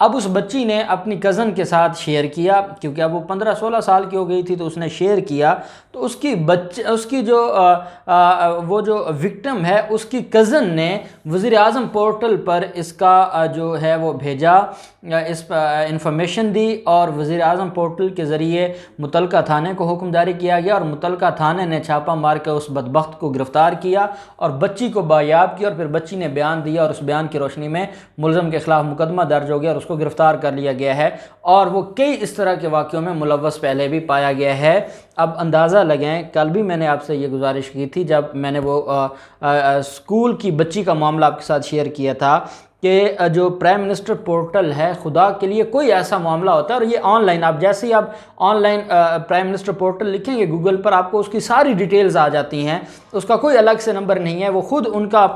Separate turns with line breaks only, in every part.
اب اس بچی نے اپنی کزن کے ساتھ شیئر کیا، کیونکہ اب وہ 15-16 سال کی ہو گئی تھی، تو اس نے شیئر کیا، تو اس کی جو وہ جو وکٹم ہے اس کی کزن نے وزیر اعظم پورٹل پر اس کا جو ہے وہ بھیجا، اس انفارمیشن دی، اور وزیر اعظم پورٹل کے ذریعے متعلقہ تھانے کو حکم جاری کیا گیا، اور متعلقہ تھانے نے چھاپہ مار کے اس بدبخت کو گرفتار کیا اور بچی کو بایاب کیا، اور پھر بچی نے بیان دیا، اور اس بیان کی روشنی میں ملزم کے خلاف مقدمہ درج ہو گیا اور اس کو گرفتار کر لیا گیا ہے، اور وہ کئی اس طرح کے واقعوں میں ملوث پہلے بھی پایا گیا ہے۔ اب اندازہ لگائیں، کل بھی میں نے آپ سے یہ گزارش کی تھی جب میں نے وہ اسکول کی بچی کا معاملہ آپ کے ساتھ شیئر کیا تھا کہ جو پرائم منسٹر پورٹل ہے، خدا کے لیے کوئی ایسا معاملہ ہوتا ہے، اور یہ آن لائن، آپ جیسے ہی آپ on line prime minister portal لکھیں گے گوگل پر، آپ کو اس کی ساری ڈیٹیلز آ جاتی ہیں، اس کا کوئی الگ سے نمبر نہیں ہے، وہ خود ان کا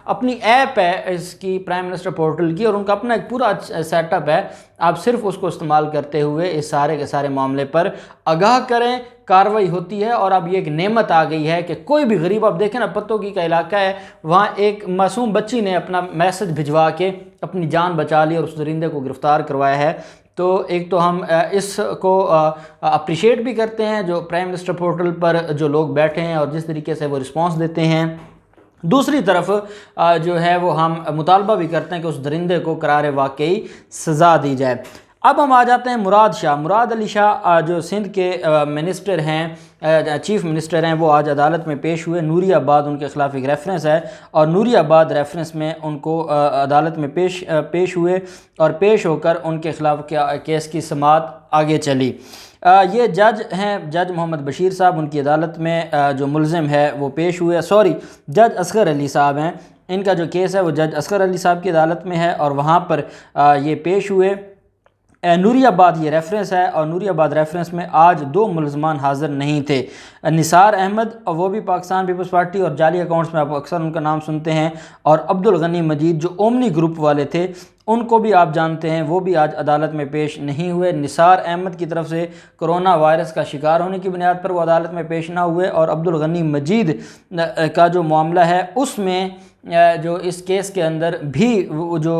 اپنی ایپ ہے اس کی پرائم منسٹر پورٹل کی، اور ان کا اپنا ایک پورا سیٹ اپ ہے، آپ صرف اس کو استعمال کرتے ہوئے اس سارے کے سارے معاملے پر آگاہ کریں، کارروائی ہوتی ہے۔ اور اب یہ ایک نعمت آ گئی ہے کہ کوئی بھی غریب، آپ دیکھیں نا پتوکی کا علاقہ ہے، وہاں ایک معصوم بچی نے اپنا میسج بھجوا کے اپنی جان بچا لی اور اس درندے کو گرفتار کروایا ہے۔ تو ایک تو ہم اس کو اپریشیٹ بھی کرتے ہیں جو پرائم منسٹر پورٹل پر جو لوگ بیٹھے ہیں اور جس طریقے سے وہ رسپانس دیتے ہیں، دوسری طرف جو ہے وہ ہم مطالبہ بھی کرتے ہیں کہ اس درندے کو قرار واقعی سزا دی جائے۔ اب ہم آ جاتے ہیں مراد علی شاہ جو سندھ کے منسٹر ہیں، چیف منسٹر ہیں، وہ آج عدالت میں پیش ہوئے۔ نوری آباد ان کے خلاف ایک ریفرنس ہے، اور نوری آباد ریفرنس میں ان کو عدالت میں پیش ہوئے، اور پیش ہو کر ان کے خلاف کیس کی سماعت آگے چلی۔ یہ جج ہیں، جج محمد بشیر صاحب، ان کی عدالت میں جو ملزم ہے وہ پیش ہوئے، جج اصغر علی صاحب ہیں، ان کا جو کیس ہے وہ جج اصغر علی صاحب کی عدالت میں ہے، اور وہاں پر یہ پیش ہوئے۔ نوری آباد یہ ریفرنس ہے، اور نوری آباد ریفرنس میں آج 2 ملزمان حاضر نہیں تھے، نثار احمد، وہ بھی پاکستان پیپلز پارٹی اور جعلی اکاؤنٹس میں آپ اکثر ان کا نام سنتے ہیں، اور عبدالغنی مجید جو اومنی گروپ والے تھے، ان کو بھی آپ جانتے ہیں، وہ بھی آج عدالت میں پیش نہیں ہوئے۔ نثار احمد کی طرف سے کرونا وائرس کا شکار ہونے کی بنیاد پر وہ عدالت میں پیش نہ ہوئے، اور عبدالغنی مجید کا جو معاملہ ہے اس میں جو اس کیس کے اندر بھی وہ جو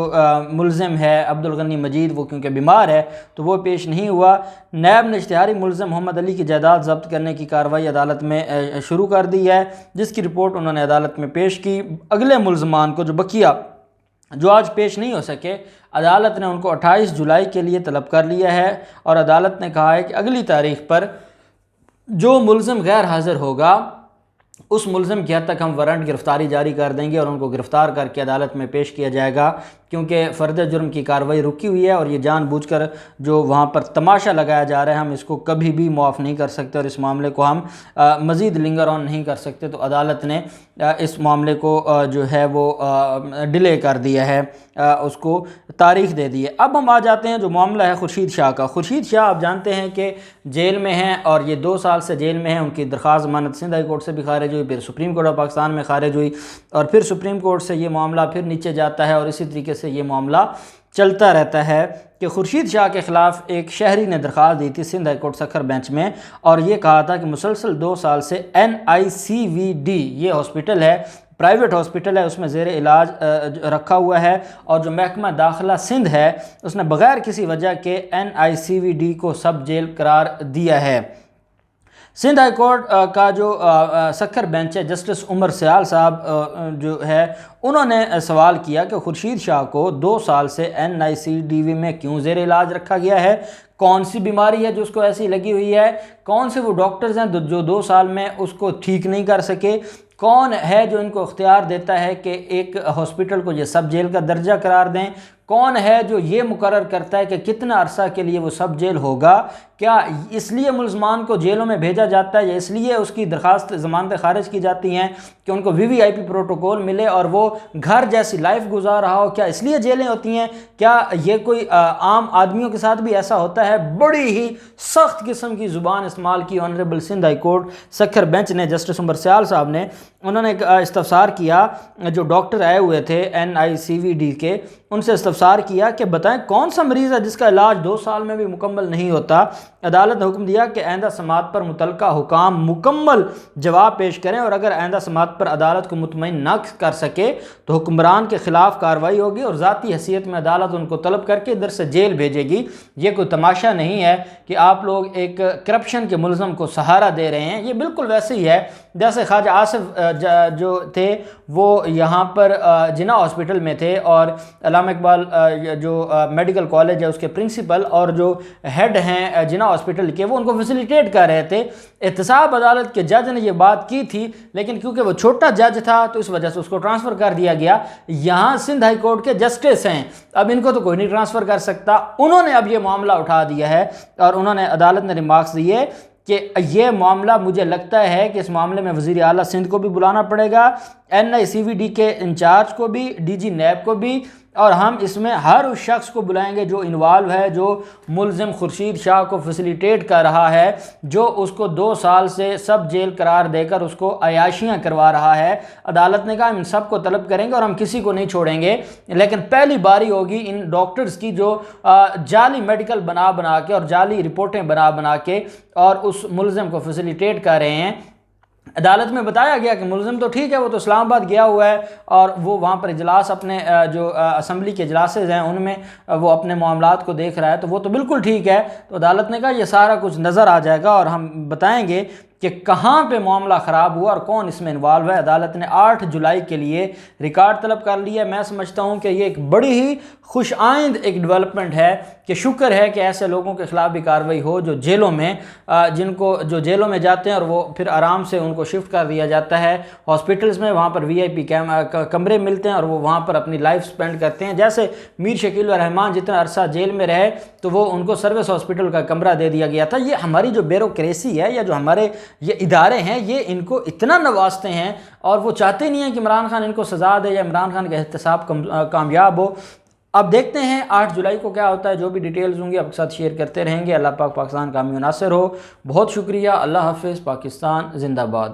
ملزم ہے عبدالغنی مجید، وہ کیونکہ بیمار ہے تو وہ پیش نہیں ہوا۔ نیب نے اشتہاری ملزم محمد علی کی جائیداد ضبط کرنے کی کارروائی عدالت میں شروع کر دی ہے، جس کی رپورٹ انہوں نے عدالت میں پیش کی۔ اگلے ملزمان کو جو بقیہ جو آج پیش نہیں ہو سکے، عدالت نے ان کو 28 جولائی کے لیے طلب کر لیا ہے، اور عدالت نے کہا ہے کہ اگلی تاریخ پر جو ملزم غیر حاضر ہوگا اس ملزم کی حد تک ہم وارنٹ گرفتاری جاری کر دیں گے اور ان کو گرفتار کر کے عدالت میں پیش کیا جائے گا، کیونکہ فرد جرم کی کارروائی رکی ہوئی ہے، اور یہ جان بوجھ کر جو وہاں پر تماشا لگایا جا رہا ہے، ہم اس کو کبھی بھی معاف نہیں کر سکتے، اور اس معاملے کو ہم مزید لنگر آن نہیں کر سکتے۔ تو عدالت نے اس معاملے کو جو ہے وہ ڈیلے کر دیا ہے، اس کو تاریخ دے دی ہے۔ اب ہم آ جاتے ہیں جو معاملہ ہے خورشید شاہ کا۔ خورشید شاہ آپ جانتے ہیں کہ جیل میں ہیں، اور یہ 2 سال سے جیل میں ہیں۔ ان کی درخواست ضمانت سندھ ہائی کورٹ سے بھی خارج ہوئی، پھر سپریم کورٹ آف پاکستان میں خارج ہوئی، اور پھر سپریم کورٹ سے یہ معاملہ پھر نیچے جاتا ہے، اور اسی طریقے سے یہ معاملہ چلتا رہتا ہے کہ خورشید شاہ کے خلاف ایک شہری نے درخواست دی تھی Sindh high court Sukkur bench میں، اور یہ کہا تھا کہ مسلسل 2 سال سے NICVD یہ ہاسپٹل ہے، پرائیویٹ ہاسپٹل ہے، اس میں زیر علاج رکھا ہوا ہے، اور جو محکمہ داخلہ سندھ ہے اس نے بغیر کسی وجہ کے NICVD کو سب جیل قرار دیا ہے۔ سندھ ہائی کورٹ کا جو سکھر بینچ ہے، جسٹس عمر سیال صاحب جو ہے، انہوں نے سوال کیا کہ خورشید شاہ کو 2 سال سے NICVD میں کیوں زیر علاج رکھا گیا ہے، کون سی بیماری ہے جو اس کو ایسی لگی ہوئی ہے، کون سے وہ ڈاکٹرز ہیں جو 2 سال میں اس کو ٹھیک نہیں کر سکے، کون ہے جو ان کو اختیار دیتا ہے کہ ایک ہاسپٹل کو یہ سب جیل کا درجہ قرار دیں، کون ہے جو یہ مقرر کرتا ہے کہ کتنا عرصہ کے لیے وہ سب جیل ہوگا، کیا اس لیے ملزمان کو جیلوں میں بھیجا جاتا ہے یا اس لیے اس کی درخواست ضمانتیں خارج کی جاتی ہیں کہ ان کو VVIP پروٹوکول ملے اور وہ گھر جیسی لائف گزار رہا ہو، کیا اس لیے جیلیں ہوتی ہیں، کیا یہ کوئی عام آدمیوں کے ساتھ بھی ایسا ہوتا ہے؟ بڑی ہی سخت قسم کی زبان استعمال کی honourable Sindh high court Sukkur bench نے، جسٹس عمر سیال صاحب نے، انہوں نے استفسار کیا جو ڈاکٹر آئے ہوئے تھے NICVD کے، ان سے استفسار کیا کہ بتائیں کون سا مریض ہے جس کا علاج 2 سال میں بھی مکمل نہیں ہوتا۔ عدالت نے حکم دیا کہ آئندہ سماعت پر متعلقہ حکام مکمل جواب پیش کریں، اور اگر آئندہ سماعت پر عدالت کو مطمئن نہ کر سکے تو حکمران کے خلاف کارروائی ہوگی اور ذاتی حیثیت میں عدالت ان کو طلب کر کے ادھر سے جیل بھیجے گی۔ یہ کوئی تماشا نہیں ہے کہ آپ لوگ ایک کرپشن کے ملزم کو سہارا دے رہے ہیں۔ یہ بالکل ویسے ہی ہے جیسے خواجہ آصف جو تھے وہ یہاں پر جناح ہاسپٹل میں تھے، اور علامہ اقبال جو میڈیکل کالج ہے اس کے پرنسپل اور جو ہیڈ ہیں جناح ہاسپٹل کے، وہ ان کو فیسیلیٹیٹ کر رہے تھے۔ احتساب عدالت کے جج نے یہ بات کی تھی، لیکن کیونکہ وہ چھوٹا جج تھا تو اس وجہ سے اس کو ٹرانسفر کر دیا گیا۔ یہاں سندھ ہائی کورٹ کے جسٹس ہیں، اب ان کو تو کوئی نہیں ٹرانسفر کر سکتا۔ انہوں نے اب یہ معاملہ اٹھا دیا ہے، اور انہوں نے عدالت نے ریمارکس دیے کہ یہ معاملہ مجھے لگتا ہے کہ اس معاملے میں وزیر اعلیٰ سندھ کو بھی بلانا پڑے گا، NICVD کے انچارج کو بھی، DG نیب کو بھی، اور ہم اس میں ہر اس شخص کو بلائیں گے جو انوالو ہے، جو ملزم خورشید شاہ کو فیسیلیٹیٹ کر رہا ہے، جو اس کو 2 سال سے سب جیل قرار دے کر اس کو عیاشیاں کروا رہا ہے۔ عدالت نے کہا ہم ان سب کو طلب کریں گے اور ہم کسی کو نہیں چھوڑیں گے، لیکن پہلی باری ہوگی ان ڈاکٹرز کی جو جعلی میڈیکل بنا کے اور جعلی رپورٹیں بنا کے اور اس ملزم کو فیسیلیٹیٹ کر رہے ہیں۔ عدالت میں بتایا گیا کہ ملزم تو ٹھیک ہے، وہ تو اسلام آباد گیا ہوا ہے اور وہ وہاں پر اجلاس اپنے جو اسمبلی کے اجلاسز ہیں ان میں وہ اپنے معاملات کو دیکھ رہا ہے، تو وہ تو بالکل ٹھیک ہے۔ تو عدالت نے کہا یہ سارا کچھ نظر آ جائے گا اور ہم بتائیں گے کہ کہاں پہ معاملہ خراب ہوا اور کون اس میں انوالو ہے۔ عدالت نے 8 جولائی کے لیے ریکارڈ طلب کر لیا۔ میں سمجھتا ہوں کہ یہ ایک بڑی ہی خوش آئند ایک ڈیولپمنٹ ہے کہ شکر ہے کہ ایسے لوگوں کے خلاف بھی کارروائی ہو جو جیلوں میں جو جیلوں میں جاتے ہیں اور وہ پھر آرام سے ان کو شفٹ کر دیا جاتا ہے ہاسپٹلز میں، وہاں پر VIP کمرے ملتے ہیں اور وہ وہاں پر اپنی لائف سپینڈ کرتے ہیں۔ جیسے میر شکیل الرحمان جتنا عرصہ جیل میں رہے تو وہ ان کو سروس ہاسپٹل کا کمرہ دے دیا گیا تھا۔ یہ ہماری جو بیوروکریسی ہے یا جو ہمارے یہ ادارے ہیں یہ ان کو اتنا نوازتے ہیں اور وہ چاہتے نہیں ہیں کہ عمران خان ان کو سزا دے یا عمران خان کا احتساب کامیاب ہو۔ اب دیکھتے ہیں 8 جولائی کو کیا ہوتا ہے، جو بھی ڈیٹیلز ہوں گی آپ کے ساتھ شیئر کرتے رہیں گے۔ اللہ پاک پاکستان کامیاب ناصر ہو۔ بہت شکریہ، اللہ حافظ، پاکستان زندہ باد۔